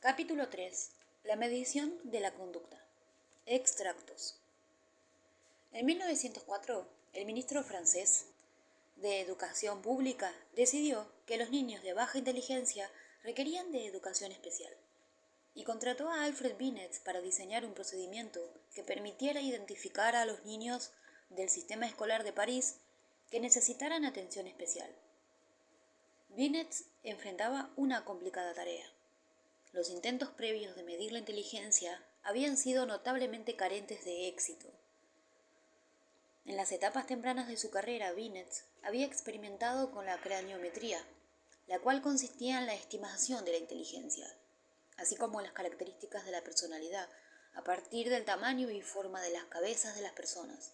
Capítulo 3. La medición de la conducta. Extractos. En 1904, el ministro francés de Educación Pública decidió que los niños de baja inteligencia requerían de educación especial y contrató a Alfred Binet para diseñar un procedimiento que permitiera identificar a los niños del sistema escolar de París que necesitaran atención especial. Binet enfrentaba una complicada tarea. Los intentos previos de medir la inteligencia habían sido notablemente carentes de éxito. En las etapas tempranas de su carrera, Binet había experimentado con la craniometría, la cual consistía en la estimación de la inteligencia, así como las características de la personalidad, a partir del tamaño y forma de las cabezas de las personas.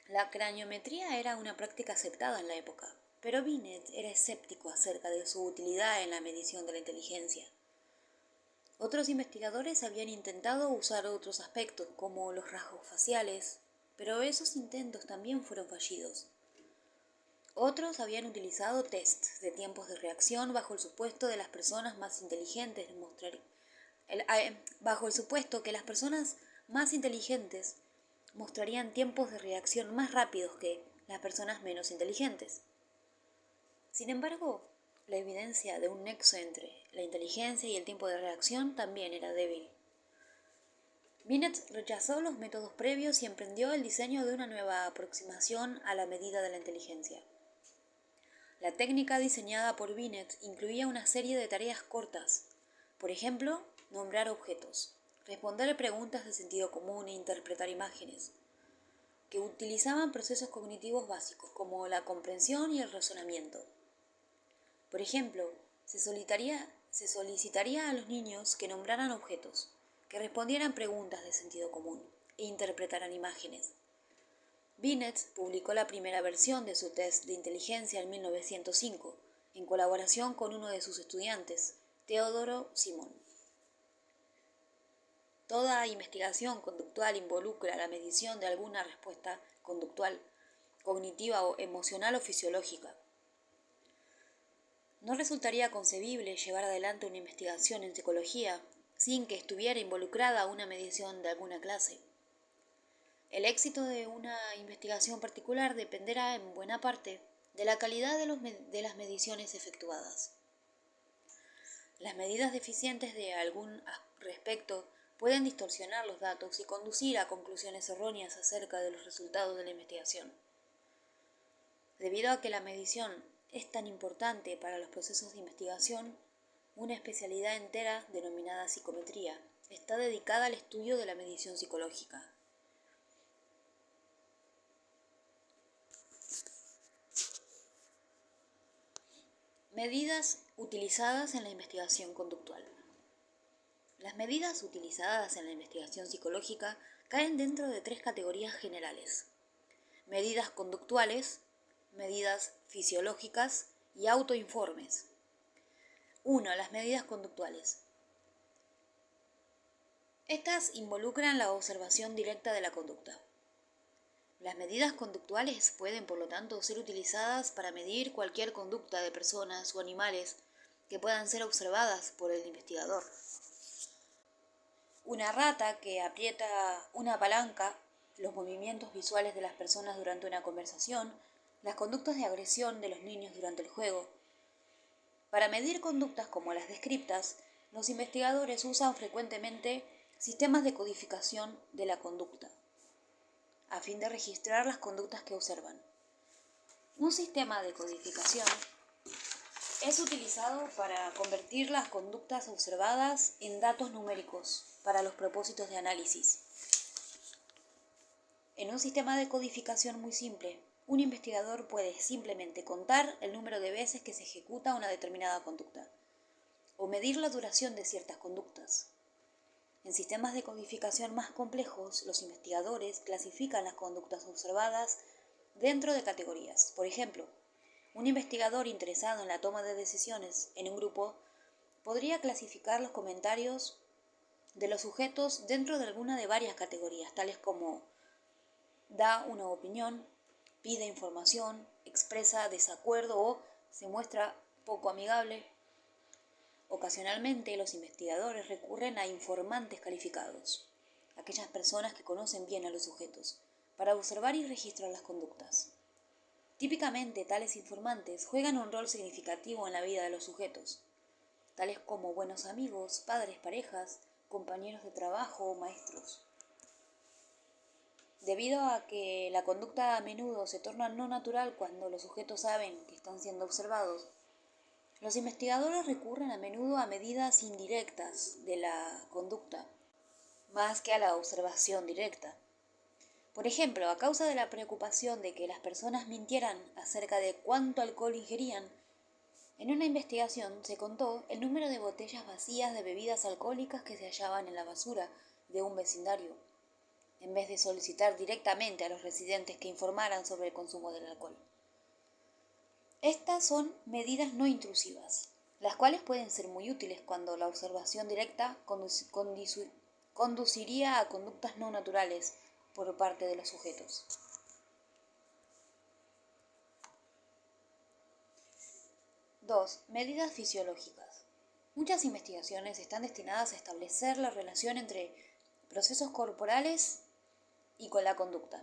La craniometría era una práctica aceptada en la época, pero Binet era escéptico acerca de su utilidad en la medición de la inteligencia. Otros investigadores habían intentado usar otros aspectos, como los rasgos faciales, pero esos intentos también fueron fallidos. Otros habían utilizado tests de tiempos de reacción bajo el supuesto de las personas más inteligentes bajo el supuesto que las personas más inteligentes mostrarían tiempos de reacción más rápidos que las personas menos inteligentes. Sin embargo, la evidencia de un nexo entre la inteligencia y el tiempo de reacción también era débil. Binet rechazó los métodos previos y emprendió el diseño de una nueva aproximación a la medida de la inteligencia. La técnica diseñada por Binet incluía una serie de tareas cortas, por ejemplo, nombrar objetos, responder preguntas de sentido común e interpretar imágenes, que utilizaban procesos cognitivos básicos como la comprensión y el razonamiento. Por ejemplo, se solicitaría a los niños que nombraran objetos, que respondieran preguntas de sentido común e interpretaran imágenes. Binet publicó la primera versión de su test de inteligencia en 1905, en colaboración con uno de sus estudiantes, Teodoro Simon. Toda investigación conductual involucra la medición de alguna respuesta conductual, cognitiva o emocional o fisiológica. No resultaría concebible llevar adelante una investigación en psicología sin que estuviera involucrada una medición de alguna clase. El éxito de una investigación particular dependerá en buena parte de la calidad de las mediciones efectuadas. Las medidas deficientes de algún respecto pueden distorsionar los datos y conducir a conclusiones erróneas acerca de los resultados de la investigación. Debido a que la medición es tan importante para los procesos de investigación, una especialidad entera, denominada psicometría, está dedicada al estudio de la medición psicológica. Medidas utilizadas en la investigación conductual. Las medidas utilizadas en la investigación psicológica caen dentro de tres categorías generales: medidas conductuales, medidas fisiológicas y autoinformes. 1. Las medidas conductuales. Estas involucran la observación directa de la conducta. Las medidas conductuales pueden, por lo tanto, ser utilizadas para medir cualquier conducta de personas o animales que puedan ser observadas por el investigador. Una rata que aprieta una palanca, los movimientos visuales de las personas durante una conversación, las conductas de agresión de los niños durante el juego. Para medir conductas como las descriptas, los investigadores usan frecuentemente sistemas de codificación de la conducta, a fin de registrar las conductas que observan. Un sistema de codificación es utilizado para convertir las conductas observadas en datos numéricos para los propósitos de análisis. En un sistema de codificación muy simple, un investigador puede simplemente contar el número de veces que se ejecuta una determinada conducta, o medir la duración de ciertas conductas. En sistemas de codificación más complejos, los investigadores clasifican las conductas observadas dentro de categorías. Por ejemplo, un investigador interesado en la toma de decisiones en un grupo podría clasificar los comentarios de los sujetos dentro de alguna de varias categorías, tales como da una opinión, pide información, expresa desacuerdo o se muestra poco amigable. Ocasionalmente, los investigadores recurren a informantes calificados, aquellas personas que conocen bien a los sujetos, para observar y registrar las conductas. Típicamente, tales informantes juegan un rol significativo en la vida de los sujetos, tales como buenos amigos, padres, parejas, compañeros de trabajo o maestros. Debido a que la conducta a menudo se torna no natural cuando los sujetos saben que están siendo observados, los investigadores recurren a menudo a medidas indirectas de la conducta, más que a la observación directa. Por ejemplo, a causa de la preocupación de que las personas mintieran acerca de cuánto alcohol ingerían, en una investigación se contó el número de botellas vacías de bebidas alcohólicas que se hallaban en la basura de un vecindario, en vez de solicitar directamente a los residentes que informaran sobre el consumo del alcohol. Estas son medidas no intrusivas, las cuales pueden ser muy útiles cuando la observación directa conduciría a conductas no naturales por parte de los sujetos. 2. Medidas fisiológicas. Muchas investigaciones están destinadas a establecer la relación entre procesos corporales y la conducta.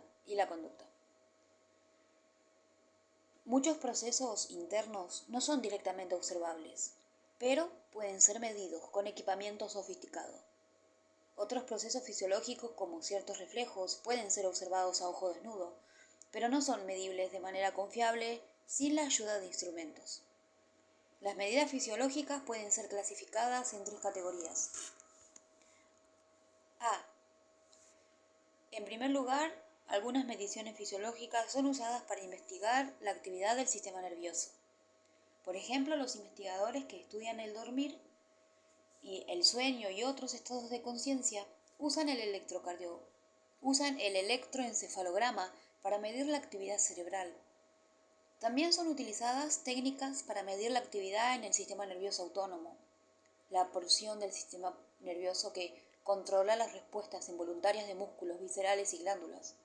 Muchos procesos internos no son directamente observables, pero pueden ser medidos con equipamiento sofisticado. Otros procesos fisiológicos, como ciertos reflejos, pueden ser observados a ojo desnudo, pero no son medibles de manera confiable sin la ayuda de instrumentos. Las medidas fisiológicas pueden ser clasificadas en 3 categorías. A. En primer lugar, algunas mediciones fisiológicas son usadas para investigar la actividad del sistema nervioso. Por ejemplo, los investigadores que estudian el dormir y el sueño y otros estados de conciencia usan el electroencefalograma para medir la actividad cerebral. También son utilizadas técnicas para medir la actividad en el sistema nervioso autónomo, la porción del sistema nervioso que controla las respuestas involuntarias de músculos, viscerales y glándulas.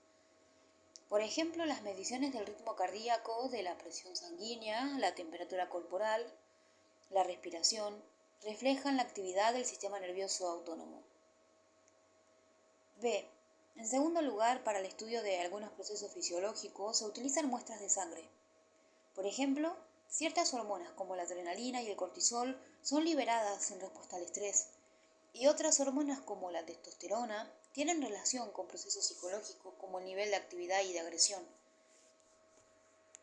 Por ejemplo, las mediciones del ritmo cardíaco, de la presión sanguínea, la temperatura corporal, la respiración, reflejan la actividad del sistema nervioso autónomo. B. En segundo lugar, para el estudio de algunos procesos fisiológicos se utilizan muestras de sangre. Por ejemplo, ciertas hormonas como la adrenalina y el cortisol son liberadas en respuesta al estrés, y otras hormonas como la testosterona tienen relación con procesos psicológicos como el nivel de actividad y de agresión.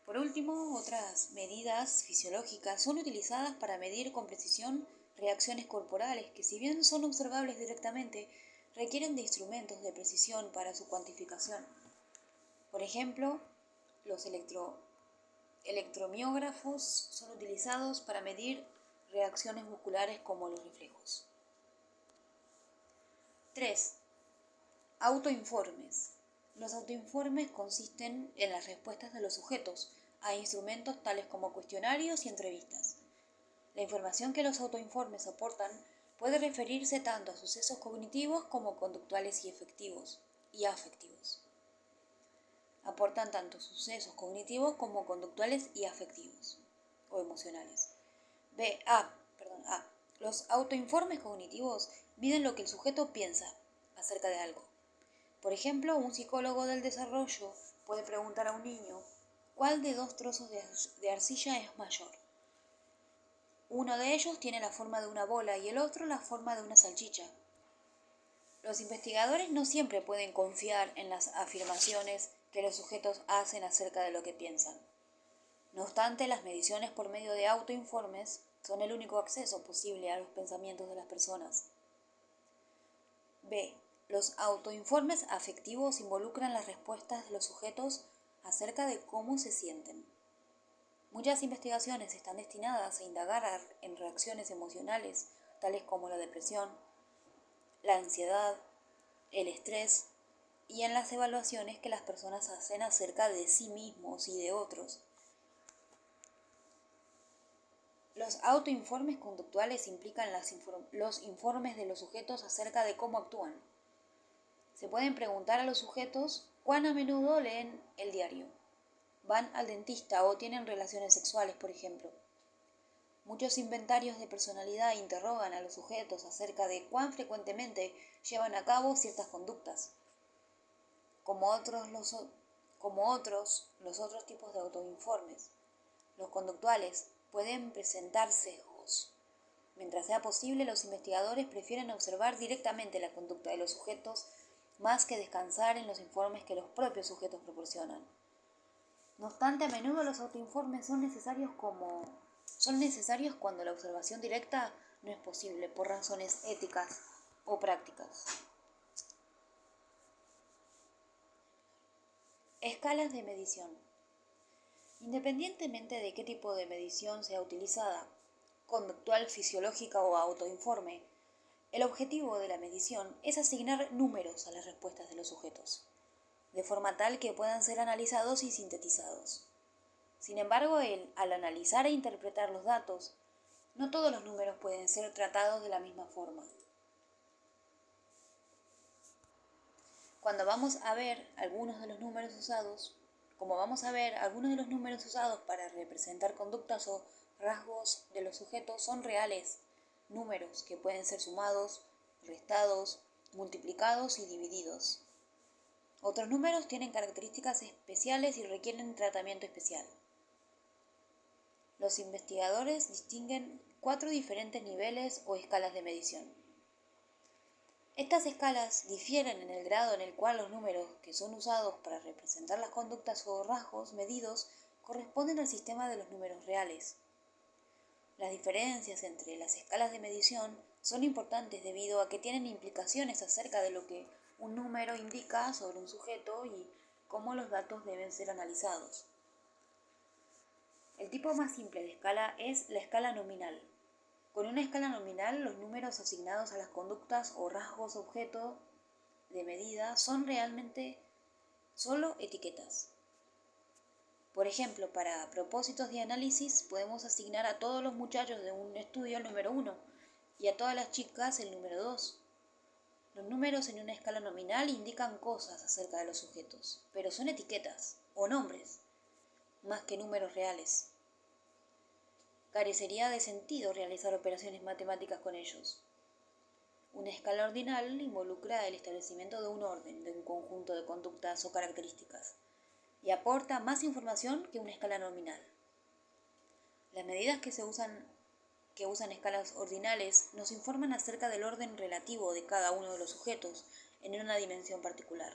Por último, otras medidas fisiológicas son utilizadas para medir con precisión reacciones corporales que, si bien son observables directamente, requieren de instrumentos de precisión para su cuantificación. Por ejemplo, los electromiógrafos son utilizados para medir reacciones musculares como los reflejos. 3. Autoinformes. Los autoinformes consisten en las respuestas de los sujetos a instrumentos tales como cuestionarios y entrevistas. La información que los autoinformes aportan puede referirse tanto a sucesos cognitivos como conductuales y afectivos. Aportan tanto sucesos cognitivos como conductuales y afectivos o emocionales. A. Los autoinformes cognitivos miden lo que el sujeto piensa acerca de algo. Por ejemplo, un psicólogo del desarrollo puede preguntar a un niño cuál de 2 trozos de arcilla es mayor. Uno de ellos tiene la forma de una bola y el otro la forma de una salchicha. Los investigadores no siempre pueden confiar en las afirmaciones que los sujetos hacen acerca de lo que piensan. No obstante, las mediciones por medio de autoinformes son el único acceso posible a los pensamientos de las personas. B. Los autoinformes afectivos involucran las respuestas de los sujetos acerca de cómo se sienten. Muchas investigaciones están destinadas a indagar en reacciones emocionales, tales como la depresión, la ansiedad, el estrés, y en las evaluaciones que las personas hacen acerca de sí mismos y de otros. Los autoinformes conductuales implican los informes de los sujetos acerca de cómo actúan. Se pueden preguntar a los sujetos cuán a menudo leen el diario, van al dentista o tienen relaciones sexuales, por ejemplo. Muchos inventarios de personalidad interrogan a los sujetos acerca de cuán frecuentemente llevan a cabo ciertas conductas. Como otros los otros tipos de autoinformes, los conductuales pueden presentar sesgos. Mientras sea posible, los investigadores prefieren observar directamente la conducta de los sujetos más que descansar en los informes que los propios sujetos proporcionan. No obstante, a menudo los autoinformes son necesarios cuando la observación directa no es posible por razones éticas o prácticas. Escalas de medición. Independientemente de qué tipo de medición sea utilizada, conductual, fisiológica o autoinforme, el objetivo de la medición es asignar números a las respuestas de los sujetos, de forma tal que puedan ser analizados y sintetizados. Sin embargo, al analizar e interpretar los datos, no todos los números pueden ser tratados de la misma forma. Como vamos a ver, algunos de los números usados para representar conductas o rasgos de los sujetos son reales, números que pueden ser sumados, restados, multiplicados y divididos. Otros números tienen características especiales y requieren tratamiento especial. Los investigadores distinguen 4 diferentes niveles o escalas de medición. Estas escalas difieren en el grado en el cual los números que son usados para representar las conductas o rasgos medidos corresponden al sistema de los números reales. Las diferencias entre las escalas de medición son importantes debido a que tienen implicaciones acerca de lo que un número indica sobre un sujeto y cómo los datos deben ser analizados. El tipo más simple de escala es la escala nominal. Con una escala nominal, los números asignados a las conductas o rasgos objeto de medida son realmente solo etiquetas. Por ejemplo, para propósitos de análisis, podemos asignar a todos los muchachos de un estudio el número 1 y a todas las chicas el número 2. Los números en una escala nominal indican cosas acerca de los sujetos, pero son etiquetas o nombres, más que números reales. Carecería de sentido realizar operaciones matemáticas con ellos. Una escala ordinal involucra el establecimiento de un orden, de un conjunto de conductas o características, y aporta más información que una escala nominal. Las medidas que usan escalas ordinales nos informan acerca del orden relativo de cada uno de los sujetos en una dimensión particular,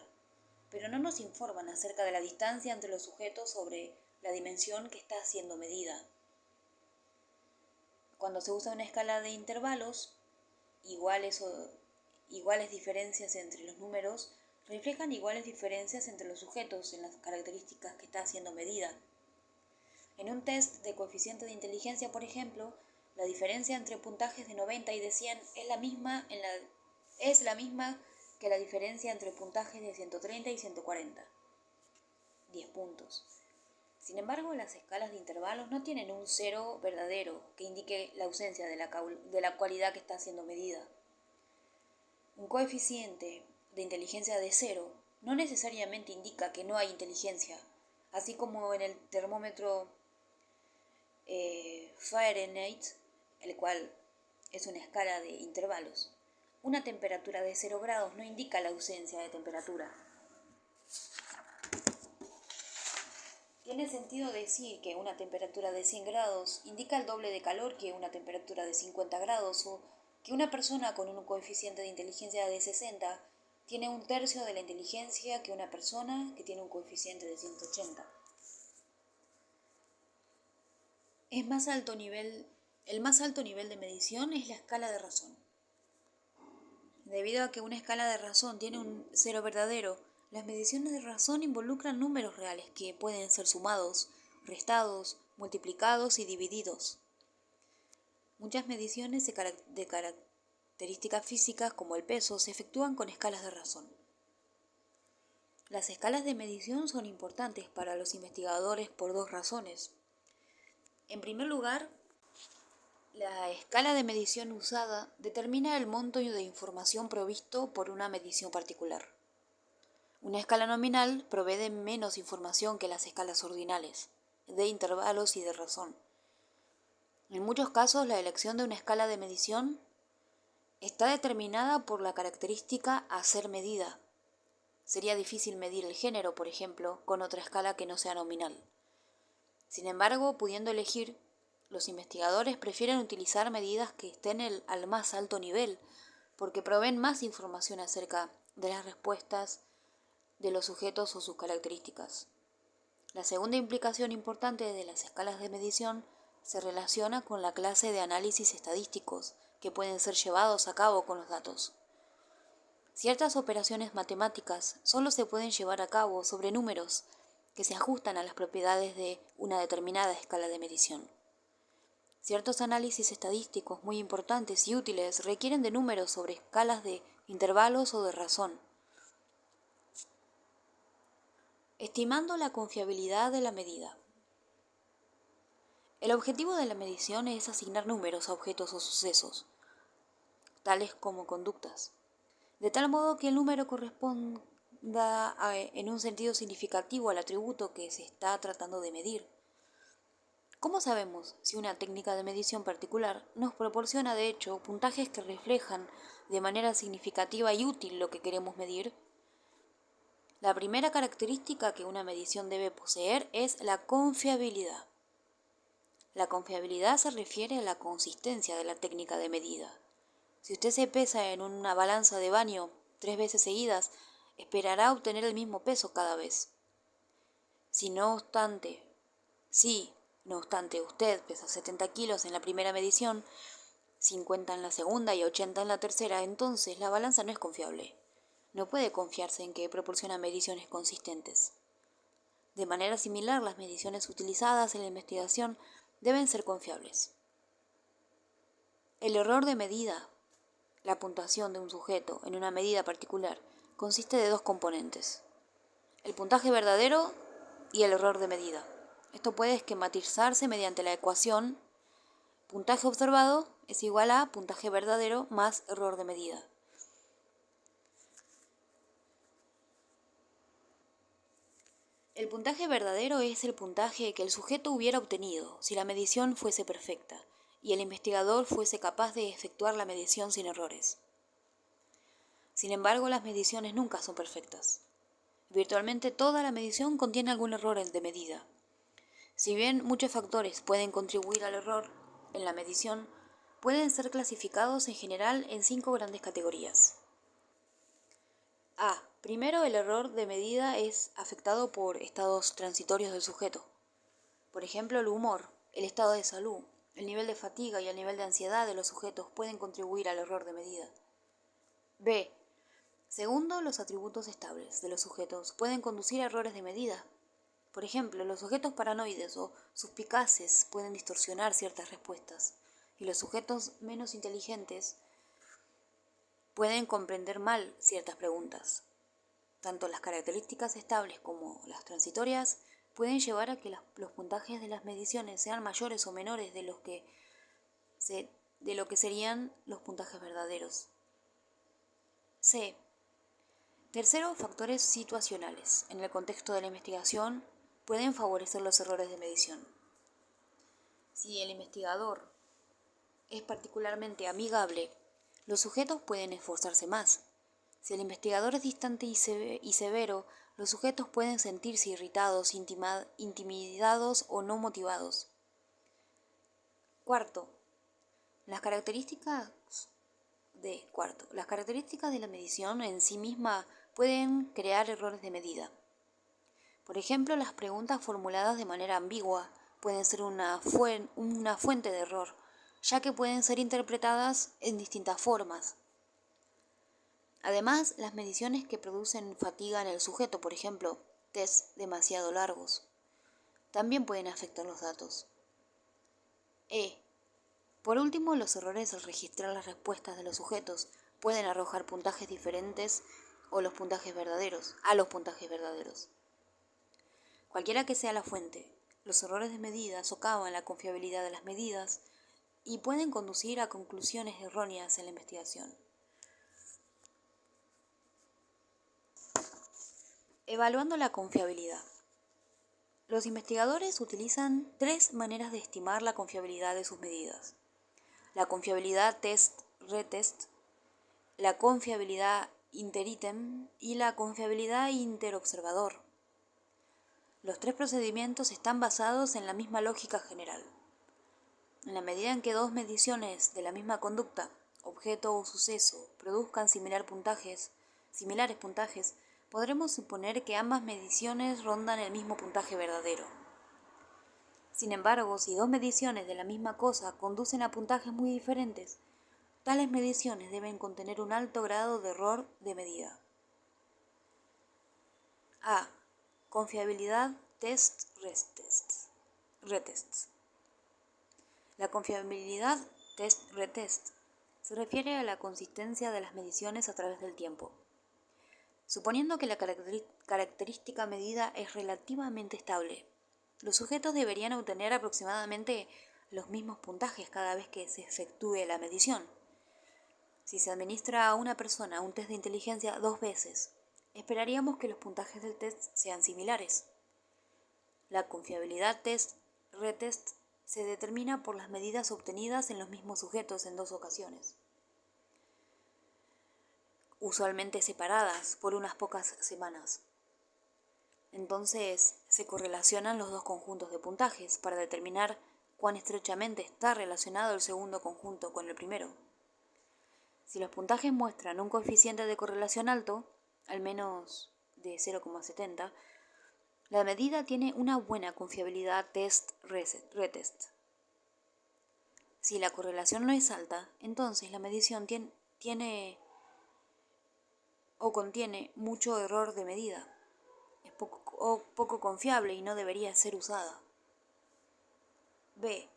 pero no nos informan acerca de la distancia entre los sujetos sobre la dimensión que está siendo medida. Cuando se usa una escala de intervalos, iguales diferencias entre los números reflejan iguales diferencias entre los sujetos en las características que está siendo medida. En un test de coeficiente de inteligencia, por ejemplo, la diferencia entre puntajes de 90 y de 100 es la misma que la diferencia entre puntajes de 130 y 140. 10 puntos. Sin embargo, las escalas de intervalos no tienen un cero verdadero que indique la ausencia de la cualidad que está siendo medida. Un coeficiente de inteligencia de 0 no necesariamente indica que no hay inteligencia, así como en el termómetro Fahrenheit, el cual es una escala de intervalos. Una temperatura de 0 grados no indica la ausencia de temperatura. Tiene sentido decir que una temperatura de 100 grados indica el doble de calor que una temperatura de 50 grados o que una persona con un coeficiente de inteligencia de 60 tiene un tercio de la inteligencia que una persona que tiene un coeficiente de 180. El más alto nivel de medición es la escala de razón. Debido a que una escala de razón tiene un cero verdadero, las mediciones de razón involucran números reales que pueden ser sumados, restados, multiplicados y divididos. Muchas mediciones de características físicas como el peso se efectúan con escalas de razón. Las escalas de medición son importantes para los investigadores por 2 razones. En primer lugar, la escala de medición usada determina el monto de información provisto por una medición particular. Una escala nominal provee de menos información que las escalas ordinales, de intervalos y de razón. En muchos casos, la elección de una escala de medición está determinada por la característica a ser medida. Sería difícil medir el género, por ejemplo, con otra escala que no sea nominal. Sin embargo, pudiendo elegir, los investigadores prefieren utilizar medidas que estén al más alto nivel, porque proveen más información acerca de las respuestas de los sujetos o sus características. La segunda implicación importante de las escalas de medición se relaciona con la clase de análisis estadísticos que pueden ser llevados a cabo con los datos. Ciertas operaciones matemáticas solo se pueden llevar a cabo sobre números que se ajustan a las propiedades de una determinada escala de medición. Ciertos análisis estadísticos muy importantes y útiles requieren de números sobre escalas de intervalos o de razón. Estimando la confiabilidad de la medida. El objetivo de la medición es asignar números a objetos o sucesos, tales como conductas, de tal modo que el número corresponda en un sentido significativo al atributo que se está tratando de medir. ¿Cómo sabemos si una técnica de medición particular nos proporciona de hecho puntajes que reflejan de manera significativa y útil lo que queremos medir? La primera característica que una medición debe poseer es la confiabilidad. La confiabilidad se refiere a la consistencia de la técnica de medida. Si usted se pesa en una balanza de baño 3 veces seguidas, esperará obtener el mismo peso cada vez. Si no obstante usted pesa 70 kilos en la primera medición, 50 en la segunda y 80 en la tercera, entonces la balanza no es confiable. No puede confiarse en que proporciona mediciones consistentes. De manera similar, las mediciones utilizadas en la investigación deben ser confiables. El error de medida, la puntuación de un sujeto en una medida particular, consiste de dos componentes: el puntaje verdadero y el error de medida. Esto puede esquematizarse mediante la ecuación puntaje observado es igual a puntaje verdadero más error de medida. El puntaje verdadero es el puntaje que el sujeto hubiera obtenido si la medición fuese perfecta y el investigador fuese capaz de efectuar la medición sin errores. Sin embargo, las mediciones nunca son perfectas. Virtualmente toda la medición contiene algún error de medida. Si bien muchos factores pueden contribuir al error en la medición, pueden ser clasificados en general en 5 grandes categorías. A. Primero, el error de medida es afectado por estados transitorios del sujeto. Por ejemplo, el humor, el estado de salud, el nivel de fatiga y el nivel de ansiedad de los sujetos pueden contribuir al error de medida. B. Segundo, los atributos estables de los sujetos pueden conducir a errores de medida. Por ejemplo, los sujetos paranoides o suspicaces pueden distorsionar ciertas respuestas, y los sujetos menos inteligentes pueden comprender mal ciertas preguntas. Tanto las características estables como las transitorias pueden llevar a que los puntajes de las mediciones sean mayores o menores de lo que serían los puntajes verdaderos. C. Tercero, factores situacionales. En el contexto de la investigación pueden favorecer los errores de medición. Si el investigador es particularmente amigable, los sujetos pueden esforzarse más. Si el investigador es distante y severo, los sujetos pueden sentirse irritados, intimidados o no motivados. Cuarto, las características de la medición en sí misma pueden crear errores de medida. Por ejemplo, las preguntas formuladas de manera ambigua pueden ser una fuente de error, ya que pueden ser interpretadas en distintas formas. Además, las mediciones que producen fatiga en el sujeto, por ejemplo, tests demasiado largos, también pueden afectar los datos. Por último, los errores al registrar las respuestas de los sujetos pueden arrojar puntajes diferentes a los puntajes verdaderos. Cualquiera que sea la fuente, los errores de medida socavan la confiabilidad de las medidas y pueden conducir a conclusiones erróneas en la investigación. Evaluando la confiabilidad. Los investigadores utilizan tres maneras de estimar la confiabilidad de sus medidas: la confiabilidad test-retest, la confiabilidad interítem y la confiabilidad interobservador. Los tres procedimientos están basados en la misma lógica general. En la medida en que dos mediciones de la misma conducta, objeto o suceso, produzcan similares puntajes, podremos suponer que ambas mediciones rondan el mismo puntaje verdadero. Sin embargo, si dos mediciones de la misma cosa conducen a puntajes muy diferentes, tales mediciones deben contener un alto grado de error de medida. A. Confiabilidad test-retest. La confiabilidad test-retest se refiere a la consistencia de las mediciones a través del tiempo. Suponiendo que la característica medida es relativamente estable, los sujetos deberían obtener aproximadamente los mismos puntajes cada vez que se efectúe la medición. Si se administra a una persona un test de inteligencia 2 veces, esperaríamos que los puntajes del test sean similares. La confiabilidad test-retest se determina por las medidas obtenidas en los mismos sujetos en 2 ocasiones, usualmente separadas por unas pocas semanas. Entonces, se correlacionan los dos conjuntos de puntajes para determinar cuán estrechamente está relacionado el segundo conjunto con el primero. Si los puntajes muestran un coeficiente de correlación alto, al menos de 0,70, la medida tiene una buena confiabilidad test-retest. Si la correlación no es alta, entonces la medición contiene mucho error de medida. Es poco confiable y no debería ser usada. B.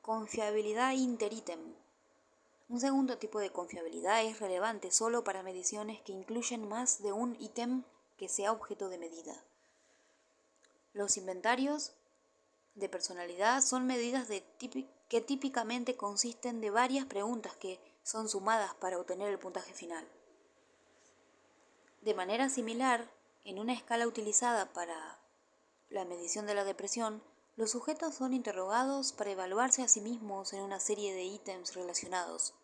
Confiabilidad interítem. Un segundo tipo de confiabilidad es relevante solo para mediciones que incluyen más de un ítem que sea objeto de medida. Los inventarios de personalidad son medidas que típicamente consisten de varias preguntas que son sumadas para obtener el puntaje final. De manera similar, en una escala utilizada para la medición de la depresión, los sujetos son interrogados para evaluarse a sí mismos en una serie de ítems relacionados: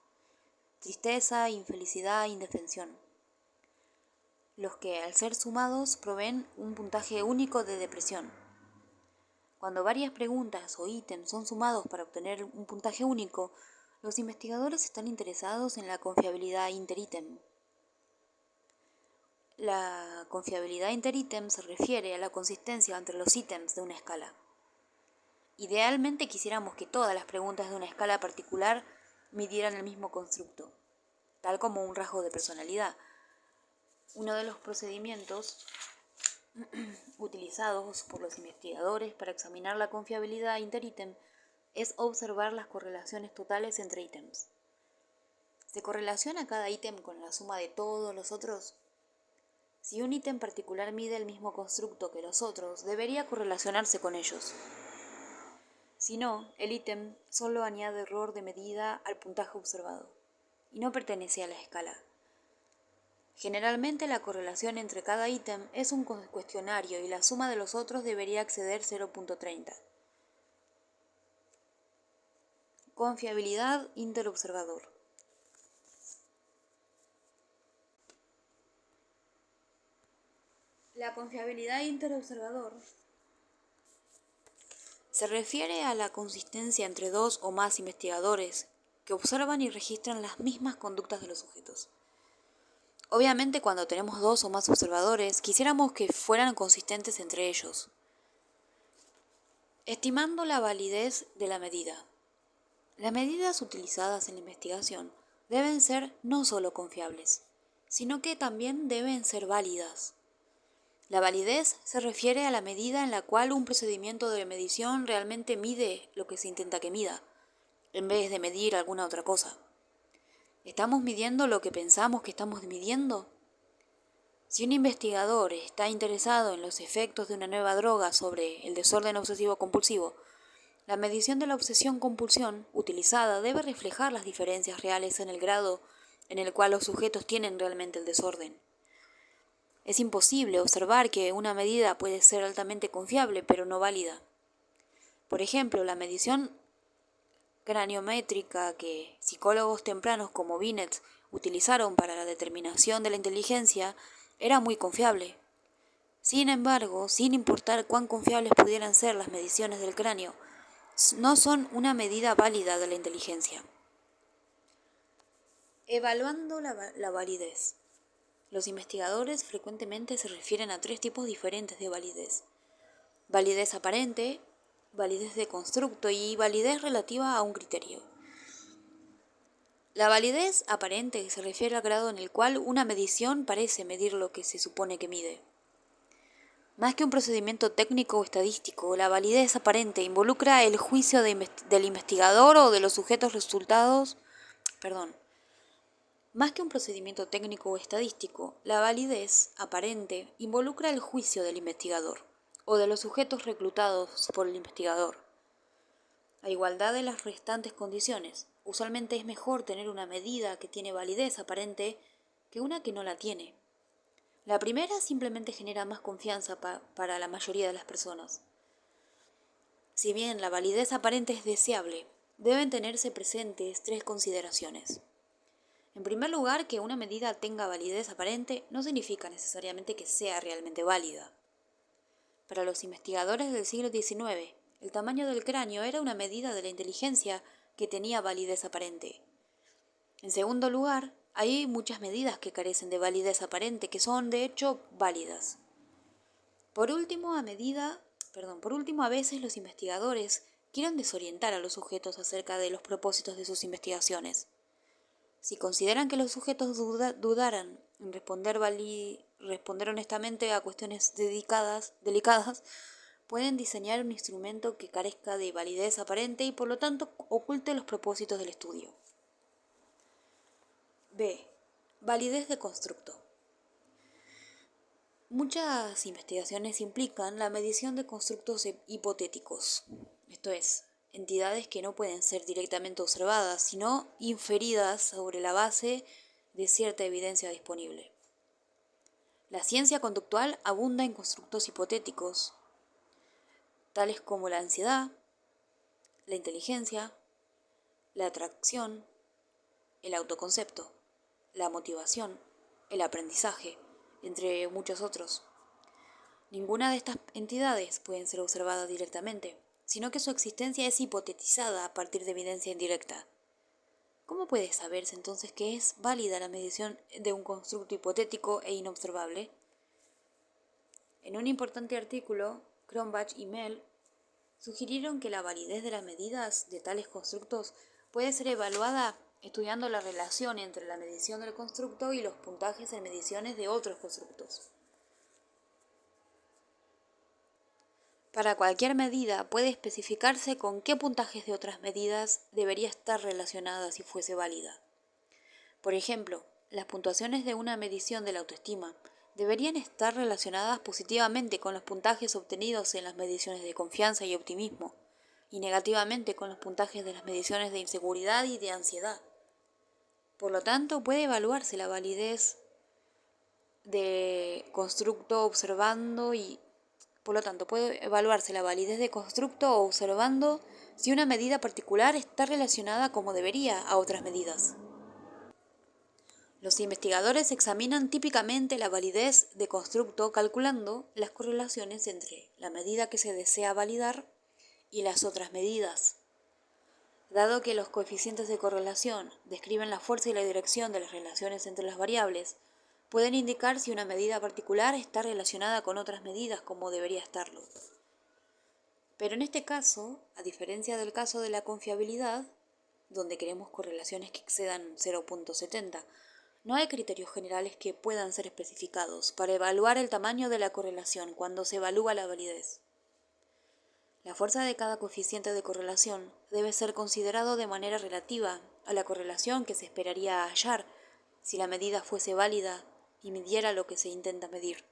tristeza, infelicidad, indefensión, los que al ser sumados proveen un puntaje único de depresión. Cuando varias preguntas o ítems son sumados para obtener un puntaje único, los investigadores están interesados en la confiabilidad interítem. La confiabilidad interítem se refiere a la consistencia entre los ítems de una escala. Idealmente quisiéramos que todas las preguntas de una escala particular midieran el mismo constructo, tal como un rasgo de personalidad. Uno de los procedimientos utilizados por los investigadores para examinar la confiabilidad interítem es observar las correlaciones totales entre ítems. ¿Se correlaciona cada ítem con la suma de todos los otros? Si un ítem particular mide el mismo constructo que los otros, debería correlacionarse con ellos. Si no, el ítem solo añade error de medida al puntaje observado y no pertenece a la escala. Generalmente la correlación entre cada ítem es un cuestionario y la suma de los otros debería exceder 0.30. Confiabilidad interobservador. La confiabilidad interobservador se refiere a la consistencia entre dos o más investigadores que observan y registran las mismas conductas de los sujetos. Obviamente, cuando tenemos 2 o más observadores, quisiéramos que fueran consistentes entre ellos. Estimando la validez de la medida. Las medidas utilizadas en la investigación deben ser no solo confiables, sino que también deben ser válidas. La validez se refiere a la medida en la cual un procedimiento de medición realmente mide lo que se intenta que mida, en vez de medir alguna otra cosa. ¿Estamos midiendo lo que pensamos que estamos midiendo? Si un investigador está interesado en los efectos de una nueva droga sobre el desorden obsesivo-compulsivo, la medición de la obsesión-compulsión utilizada debe reflejar las diferencias reales en el grado en el cual los sujetos tienen realmente el desorden. Es imposible observar que una medida puede ser altamente confiable, pero no válida. Por ejemplo, la medición craniométrica que psicólogos tempranos como Binet utilizaron para la determinación de la inteligencia era muy confiable. Sin embargo, sin importar cuán confiables pudieran ser las mediciones del cráneo, no son una medida válida de la inteligencia. Evaluando la validez. Los investigadores frecuentemente se refieren a 3 tipos diferentes de validez: validez aparente, validez de constructo y validez relativa a un criterio. La validez aparente se refiere al grado en el cual una medición parece medir lo que se supone que mide. Más que un procedimiento técnico o estadístico, la validez aparente involucra el juicio del investigador o de los sujetos resultados. Más que un procedimiento técnico o estadístico, la validez aparente involucra el juicio del investigador o de los sujetos reclutados por el investigador. A igualdad de las restantes condiciones, usualmente es mejor tener una medida que tiene validez aparente que una que no la tiene. La primera simplemente genera más confianza para la mayoría de las personas. Si bien la validez aparente es deseable, deben tenerse presentes 3 consideraciones. En primer lugar, que una medida tenga validez aparente no significa necesariamente que sea realmente válida. Para los investigadores del siglo XIX, el tamaño del cráneo era una medida de la inteligencia que tenía validez aparente. En segundo lugar, hay muchas medidas que carecen de validez aparente que son, de hecho, válidas. Por último, a veces los investigadores quieren desorientar a los sujetos acerca de los propósitos de sus investigaciones. Si consideran que los sujetos dudaran en responder honestamente a cuestiones delicadas, pueden diseñar un instrumento que carezca de validez aparente y por lo tanto oculte los propósitos del estudio. B. Validez de constructo. Muchas investigaciones implican la medición de constructos hipotéticos, esto es, entidades que no pueden ser directamente observadas, sino inferidas sobre la base de cierta evidencia disponible. La ciencia conductual abunda en constructos hipotéticos, tales como la ansiedad, la inteligencia, la atracción, el autoconcepto, la motivación, el aprendizaje, entre muchos otros. Ninguna de estas entidades pueden ser observadas directamente, sino que su existencia es hipotetizada a partir de evidencia indirecta. ¿Cómo puede saberse entonces que es válida la medición de un constructo hipotético e inobservable? En un importante artículo, Cronbach y Mell sugirieron que la validez de las medidas de tales constructos puede ser evaluada estudiando la relación entre la medición del constructo y los puntajes en mediciones de otros constructos. Para cualquier medida puede especificarse con qué puntajes de otras medidas debería estar relacionada si fuese válida. Por ejemplo, las puntuaciones de una medición de la autoestima deberían estar relacionadas positivamente con los puntajes obtenidos en las mediciones de confianza y optimismo, y negativamente con los puntajes de las mediciones de inseguridad y de ansiedad. Por lo tanto, puede evaluarse la validez de constructo observando si una medida particular está relacionada como debería a otras medidas. Los investigadores examinan típicamente la validez de constructo calculando las correlaciones entre la medida que se desea validar y las otras medidas. Dado que los coeficientes de correlación describen la fuerza y la dirección de las relaciones entre las variables, pueden indicar si una medida particular está relacionada con otras medidas como debería estarlo. Pero en este caso, a diferencia del caso de la confiabilidad, donde queremos correlaciones que excedan 0.70, no hay criterios generales que puedan ser especificados para evaluar el tamaño de la correlación cuando se evalúa la validez. La fuerza de cada coeficiente de correlación debe ser considerado de manera relativa a la correlación que se esperaría hallar si la medida fuese válida y midiera lo que se intenta medir.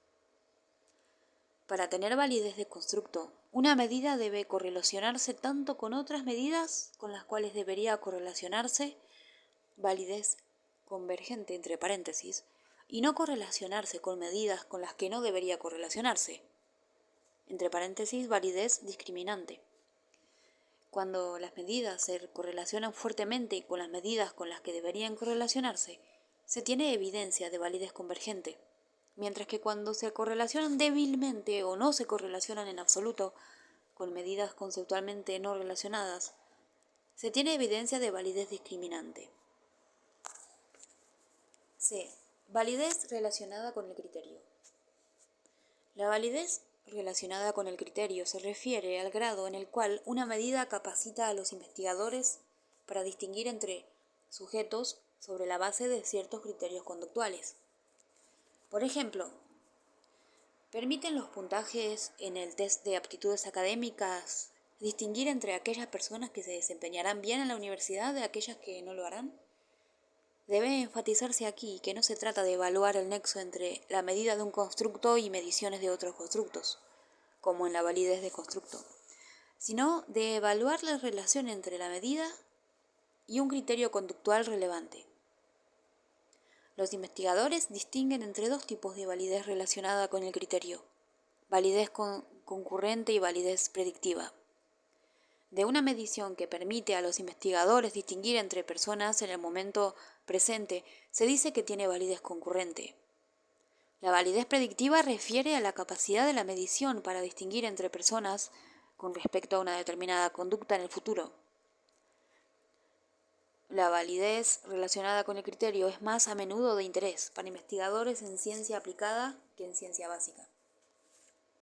Para tener validez de constructo, una medida debe correlacionarse tanto con otras medidas con las cuales debería correlacionarse, validez convergente entre paréntesis, y no correlacionarse con medidas con las que no debería correlacionarse. Entre paréntesis, validez discriminante. Cuando las medidas se correlacionan fuertemente con las medidas con las que deberían correlacionarse, se tiene evidencia de validez convergente, mientras que cuando se correlacionan débilmente o no se correlacionan en absoluto con medidas conceptualmente no relacionadas, se tiene evidencia de validez discriminante. C. Validez relacionada con el criterio. La validez relacionada con el criterio se refiere al grado en el cual una medida capacita a los investigadores para distinguir entre sujetos sobre la base de ciertos criterios conductuales. Por ejemplo, ¿permiten los puntajes en el test de aptitudes académicas distinguir entre aquellas personas que se desempeñarán bien en la universidad de aquellas que no lo harán? Debe enfatizarse aquí que no se trata de evaluar el nexo entre la medida de un constructo y mediciones de otros constructos, como en la validez de constructo, sino de evaluar la relación entre la medida y un criterio conductual relevante. Los investigadores distinguen entre dos tipos de validez relacionada con el criterio: validez concurrente y validez predictiva. De una medición que permite a los investigadores distinguir entre personas en el momento presente, se dice que tiene validez concurrente. La validez predictiva refiere a la capacidad de la medición para distinguir entre personas con respecto a una determinada conducta en el futuro. La validez relacionada con el criterio es más a menudo de interés para investigadores en ciencia aplicada que en ciencia básica.